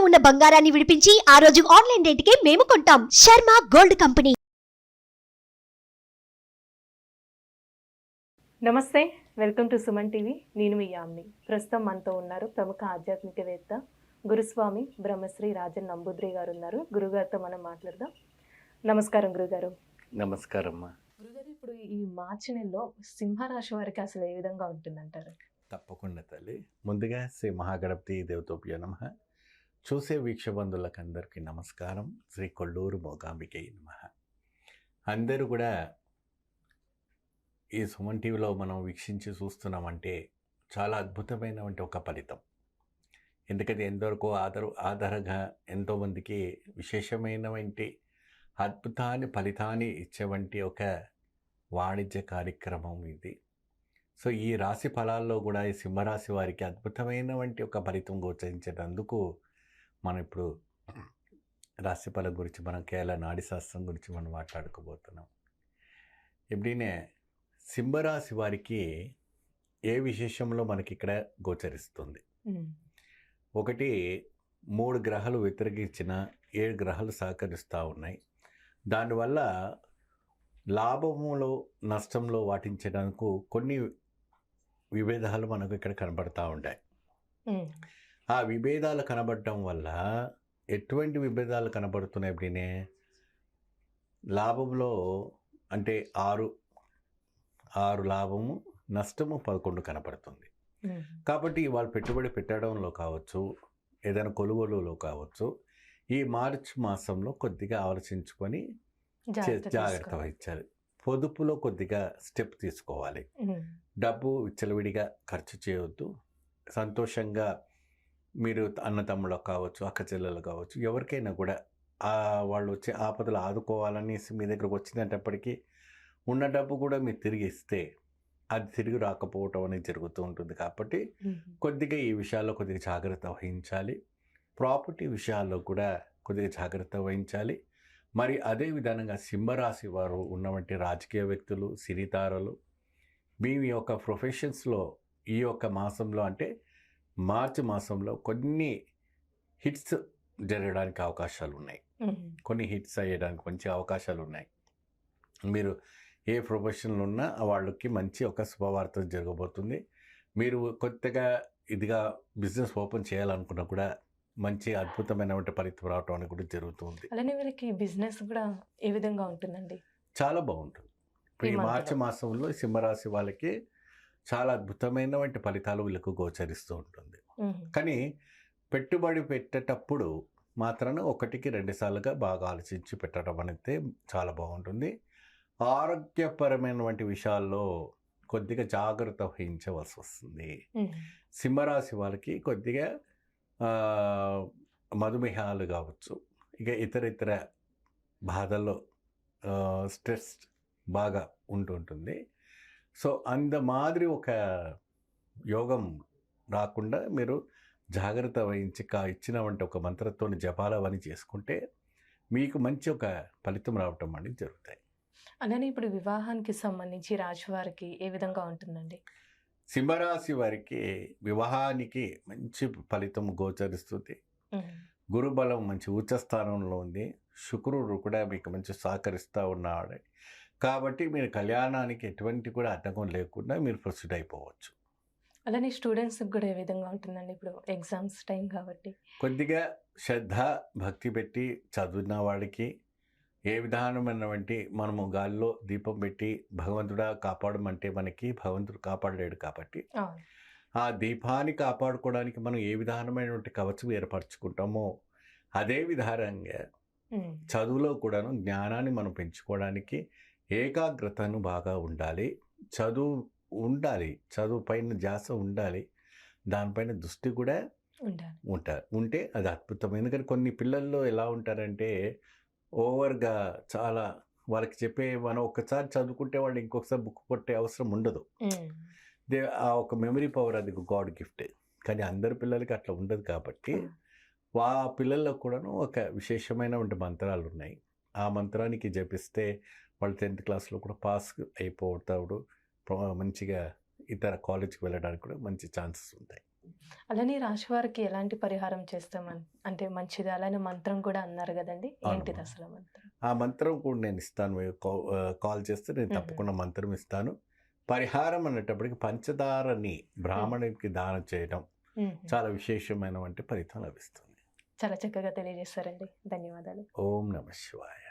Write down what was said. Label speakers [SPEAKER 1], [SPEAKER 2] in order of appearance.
[SPEAKER 1] ఉన్న బంగారాన్ని విడిపించి ఆ రోజు ఆన్లైన్ రేటుకే మేము కొంటాం. Sharma gold company.
[SPEAKER 2] నమస్తే, వెల్కమ్ టు సుమన్ టీవీ. నేను మీ యామ్ని. ప్రస్తుతం మనతో ఉన్నారు ప్రముఖ ఆధ్యాత్మికవేత్త గురుస్వామి బ్రహ్మశ్రీ రాజన్ నంబూద్రి గారు ఉన్నారు. గురుగారితో మనం మాట్లాడదాం. నమస్కారం గురుగారు.
[SPEAKER 3] నమస్కారం అమ్మా.
[SPEAKER 2] గురుగారు, ఇప్పుడు ఈ మార్చి నెలలో సింహరాశి వారికి అసలు ఏ విధంగా ఉంటుందంటారు?
[SPEAKER 3] తప్పకుండా తల్లి. ముందుగా శ్రీ మహాగణపతి దేవతోభ్యో నమః. చూసే వీక్షబంధులకు అందరికీ నమస్కారం. శ్రీ కొల్లూరు మూకాంబికే నమః. అందరూ కూడా ఈ సుమన్ టీవీలో మనం వీక్షించి చూస్తున్నామంటే చాలా అద్భుతమైనటువంటి ఒక ఫలితం. ఎందుకంటే ఎంతవరకు ఆధారంగా ఎంతోమందికి విశేషమైనటువంటి అద్భుతాన్ని ఫలితాన్ని ఇచ్చేవంటి ఒక వాణిజ్య కార్యక్రమం ఇది. సో ఈ రాశి ఫలాల్లో కూడా ఈ సింహరాశి వారికి అద్భుతమైనటువంటి ఒక ఫలితం గోచరించేటందుకు మనం ఇప్పుడు రాశి ఫలం గురించి, మనం కేవలం నాడి శాస్త్రం గురించి మనం మాట్లాడుకోబోతున్నాం. ఎప్పుడైనా సింహరాశి వారికి ఏ విశేషంలో మనకి ఇక్కడ గోచరిస్తుంది? ఒకటి, 3 గ్రహాలు వ్యతిరేకించిన 7 గ్రహాలు సహకరిస్తూ ఉన్నాయి. దానివల్ల లాభములో నష్టంలో వాటించడానికి కొన్ని విభేదాలు మనకు ఇక్కడ కనబడతా ఉంటాయి. ఆ విభేదాలు కనబడటం వల్ల ఎటువంటి విభేదాలు కనబడుతున్నాయి? ఎప్పుడైనా లాభంలో అంటే 6 లాభము, నష్టము 11 కనపడుతుంది. కాబట్టి వాళ్ళు పెట్టుబడి పెట్టడంలో కావచ్చు, ఏదైనా కొనుగోలులో కావచ్చు, ఈ మార్చి మాసంలో కొద్దిగా ఆలోచించుకొని జాగ్రత్త వహించాలి. పొదుపులో కొద్దిగా స్టెప్ తీసుకోవాలి. డబ్బు విచ్చలవిడిగా ఖర్చు చేయవద్దు. సంతోషంగా మీరు అన్నతమ్ముళ్ళు కావచ్చు, అక్క చెల్లెలు కావచ్చు, ఎవరికైనా కూడా వాళ్ళు వచ్చే ఆపదలు ఆదుకోవాలనేసి మీ దగ్గరకు వచ్చినప్పటికీ ఉన్న డబ్బు కూడా మీరు తిరిగి ఇస్తే అది తిరిగి రాకపోవటం అనేది జరుగుతూ ఉంటుంది. కాబట్టి కొద్దిగా ఈ విషయాల్లో కొద్దిగా జాగ్రత్త వహించాలి. ప్రాపర్టీ విషయాల్లో కూడా కొద్దిగా జాగ్రత్త వహించాలి. మరి అదే విధంగా సింహరాశి వారు ఉన్నవంటి రాజకీయ వ్యక్తులు, సిరితారలు, మీ యొక్క ప్రొఫెషన్స్లో ఈ యొక్క మాసంలో అంటే మార్చి మాసంలో కొన్ని హిట్స్ జరగడానికి అవకాశాలు ఉన్నాయి. కొన్ని హిట్స్ అయ్యడానికి మంచి అవకాశాలు ఉన్నాయి. మీరు ఏ ప్రొఫెషన్లో ఉన్నా వాళ్ళకి మంచి ఒక శుభవార్త జరగబోతుంది. మీరు కొత్తగా ఇదిగా బిజినెస్ ఓపెన్ చేయాలనుకున్నా కూడా మంచి అద్భుతమైనటువంటి ఫలితం రావటం అనేది కూడా జరుగుతుంది.
[SPEAKER 2] అలానే వీళ్ళకి బిజినెస్ కూడా ఏ విధంగా ఉంటుందండి?
[SPEAKER 3] చాలా బాగుంటుంది. ఈ మార్చి మాసంలో సింహరాశి వాళ్ళకి చాలా అద్భుతమైనటువంటి ఫలితాలు వీళ్ళకు గోచరిస్తూ ఉంటుంది. కానీ పెట్టుబడి పెట్టేటప్పుడు మాత్రం 1-2 సార్లుగా బాగా ఆలోచించి పెట్టడం అనేది చాలా బాగుంటుంది. ఆరోగ్యపరమైనటువంటి విషయాల్లో కొద్దిగా జాగ్రత్త వహించవలసి వస్తుంది. సింహరాశి వాళ్ళకి కొద్దిగా మధుమేహాలు కావచ్చు, ఇక ఇతర బాధల్లో స్ట్రెస్ బాగా ఉంటుంటుంది. సో అంత మాదిరి ఒక యోగం రాకుండా మీరు జాగ్రత్త వహించి ఇచ్చినవంటి ఒక మంత్రంతో జపాలు అవన్నీ చేసుకుంటే మీకు మంచి ఒక ఫలితం రావటం అనేది జరుగుతాయి.
[SPEAKER 2] అలానే ఇప్పుడు వివాహానికి సంబంధించి రాశి వారికి ఏ విధంగా ఉంటుందండి?
[SPEAKER 3] సింహరాశి వారికి వివాహానికి మంచి ఫలితం గోచరిస్తుంది. గురుబలం మంచి ఉచ్చ స్థానంలో ఉంది. శుక్రుడు కూడా మీకు మంచి సహకరిస్తూ ఉన్నాడు. కాబట్టి మీరు కళ్యాణానికి ఎటువంటి కూడా అడ్డంకం లేకుండా మీరు ప్రొసీడ్ అయిపోవచ్చు.
[SPEAKER 2] అలానే స్టూడెంట్స్కి కూడా ఏ విధంగా ఉంటుందండి? ఇప్పుడు ఎగ్జామ్స్ టైం కాబట్టి
[SPEAKER 3] కొద్దిగా శ్రద్ధ భక్తి పెట్టి చదివిన వాడికి ఏ విధానమైనటువంటి మనము గాలిలో దీపం పెట్టి భగవంతుడా కాపాడమంటే మనకి భగవంతుడు కాపాడలేడు. కాబట్టి ఆ దీపాన్ని కాపాడుకోవడానికి మనం ఏ విధానమైనటువంటి కవచం ఏర్పరచుకుంటామో అదే విధానంగా చదువులో కూడాను జ్ఞానాన్ని మనం పెంచుకోవడానికి ఏకాగ్రతను బాగా ఉండాలి. చదువు పైన ధ్యాస ఉండాలి. దానిపైన దృష్టి కూడా ఉంటే అది అద్భుతం. ఎందుకంటే కొన్ని పిల్లల్లో ఎలా ఉంటారంటే ఓవర్గా చాలా వాళ్ళకి మనం ఒక్కసారి చదువుకుంటే వాళ్ళు ఇంకొకసారి బుక్ కొట్టే అవసరం ఉండదు. ఆ ఒక మెమరీ పవర్ అది గాడ్ గిఫ్ట్. కానీ అందరి పిల్లలకి అట్లా ఉండదు. కాబట్టి ఆ పిల్లల్లో కూడాను ఒక విశేషమైనటువంటి మంత్రాలు ఉన్నాయి. ఆ మంత్రానికి జపిస్తే వాళ్ళు 10th క్లాస్లో కూడా పాస్ అయిపోతాడు. మంచిగా ఇతర కాలేజ్కి వెళ్ళడానికి కూడా మంచి ఛాన్సెస్ ఉంటాయి.
[SPEAKER 2] అలానే రాశి వారికి ఎలాంటి పరిహారం చేస్తామని అంటే మంచిది, అలానే మంత్రం కూడా అన్నారు కదండి, ఏంటిది
[SPEAKER 3] అవునమ్మా.
[SPEAKER 2] అసలు మంత్రం?
[SPEAKER 3] ఆ మంత్రం కూడా నేను ఇస్తాను. మీరు కాల్ చేస్తే నేను తప్పకుండా మంత్రం ఇస్తాను. పరిహారం అనేటప్పటికి పంచదారని బ్రాహ్మణుడికి దానం చేయడం చాలా విశేషమైన వంటి ఫలితం లభిస్తుంది.
[SPEAKER 2] చాలా చక్కగా తెలియజేస్తారండి, ధన్యవాదాలు.
[SPEAKER 3] ఓం నమ శివాయ.